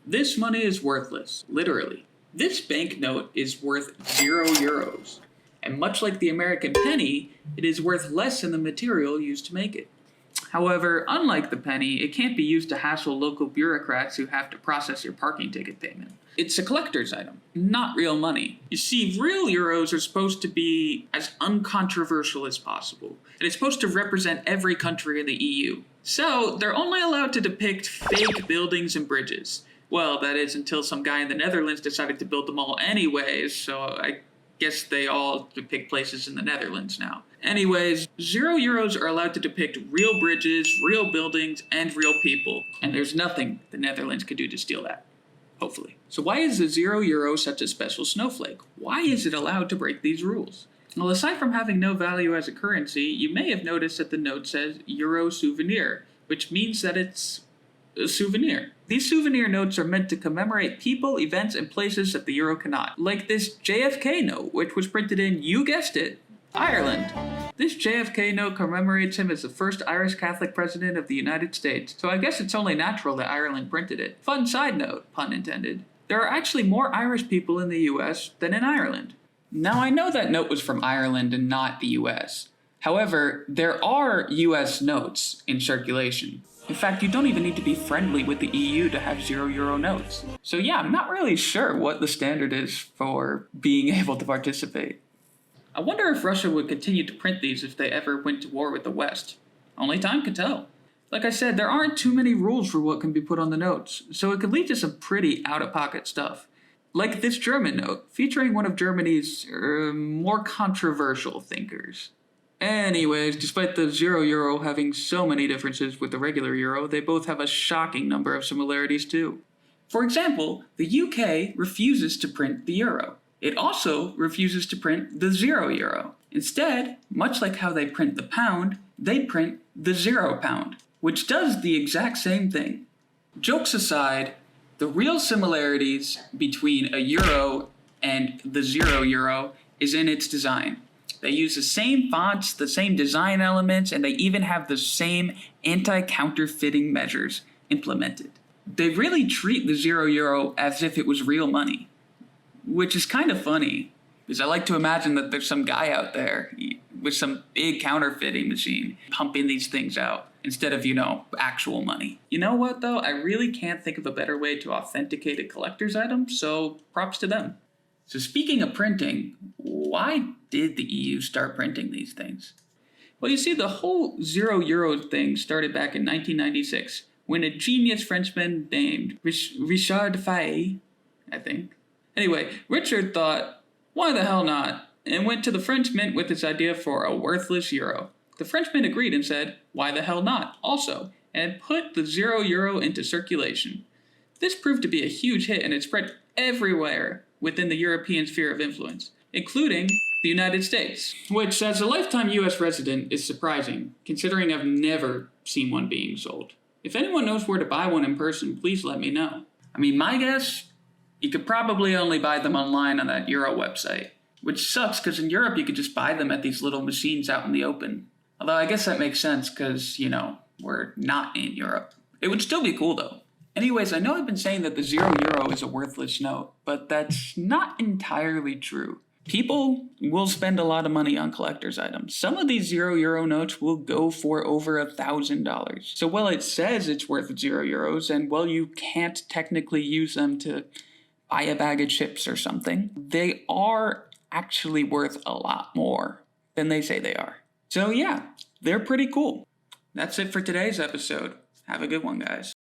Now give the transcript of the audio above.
This money is worthless, literally. This banknote is worth €0. And much like the American penny, it is worth less than the material used to make it. However, unlike the penny, it can't be used to hassle local bureaucrats who have to process your parking ticket payment. It's a collector's item, not real money. You see, real euros are supposed to be as uncontroversial as possible, and it's supposed to represent every country in the EU. So, they're only allowed to depict fake buildings and bridges. Well, that is until some guy in the Netherlands decided to build them all anyways, so I guess they all depict places in the Netherlands now. Anyways, €0 are allowed to depict real bridges, real buildings, and real people. And there's nothing the Netherlands could do to steal that. Hopefully. So why is the €0 such a special snowflake? Why is it allowed to break these rules? Well, aside from having no value as a currency, you may have noticed that the note says Euro Souvenir, which means that it's a souvenir. These souvenir notes are meant to commemorate people, events, and places that the euro cannot. Like this JFK note, which was printed in, you guessed it, Ireland. This JFK note commemorates him as the first Irish Catholic president of the United States, so I guess it's only natural that Ireland printed it. Fun side note, pun intended. There are actually more Irish people in the US than in Ireland. Now I know that note was from Ireland and not the US. However, there are US notes in circulation. In fact, you don't even need to be friendly with the EU to have €0 notes. So yeah, I'm not really sure what the standard is for being able to participate. I wonder if Russia would continue to print these if they ever went to war with the West. Only time could tell. Like I said, there aren't too many rules for what can be put on the notes, so it could lead to some pretty out-of-pocket stuff. Like this German note, featuring one of Germany's more controversial thinkers. Anyways, despite the €0 having so many differences with the regular euro, they both have a shocking number of similarities too. For example, the UK refuses to print the euro. It also refuses to print the €0. Instead, much like how they print the pound, they print the £0, which does the exact same thing. Jokes aside, the real similarities between a euro and the €0 is in its design. They use the same fonts, the same design elements, and they even have the same anti-counterfeiting measures implemented. They really treat the €0 as if it was real money, which is kind of funny, because I like to imagine that there's some guy out there with some big counterfeiting machine pumping these things out instead of, actual money. You know what, though? I really can't think of a better way to authenticate a collector's item, so props to them. So speaking of printing, why did the EU start printing these things? Well, you see, the whole €0 thing started back in 1996 when a genius Frenchman named Richard Faille, I think. Anyway, Richard thought, why the hell not? And went to the French mint with his idea for a worthless euro. The Frenchman agreed and said, why the hell not, also, and put the €0 into circulation. This proved to be a huge hit and it spread everywhere within the European sphere of influence, including the United States, which as a lifetime US resident is surprising, considering I've never seen one being sold. If anyone knows where to buy one in person, please let me know. I mean, my guess, you could probably only buy them online on that Euro website, which sucks because in Europe you could just buy them at these little machines out in the open. Although I guess that makes sense because, we're not in Europe. It would still be cool though. Anyways, I know I've been saying that the €0 is a worthless note, but that's not entirely true. People will spend a lot of money on collector's items. Some of these €0 notes will go for over $1,000. So while it says it's worth €0, and while you can't technically use them to buy a bag of chips or something, they are actually worth a lot more than they say they are. So yeah, they're pretty cool. That's it for today's episode. Have a good one, guys.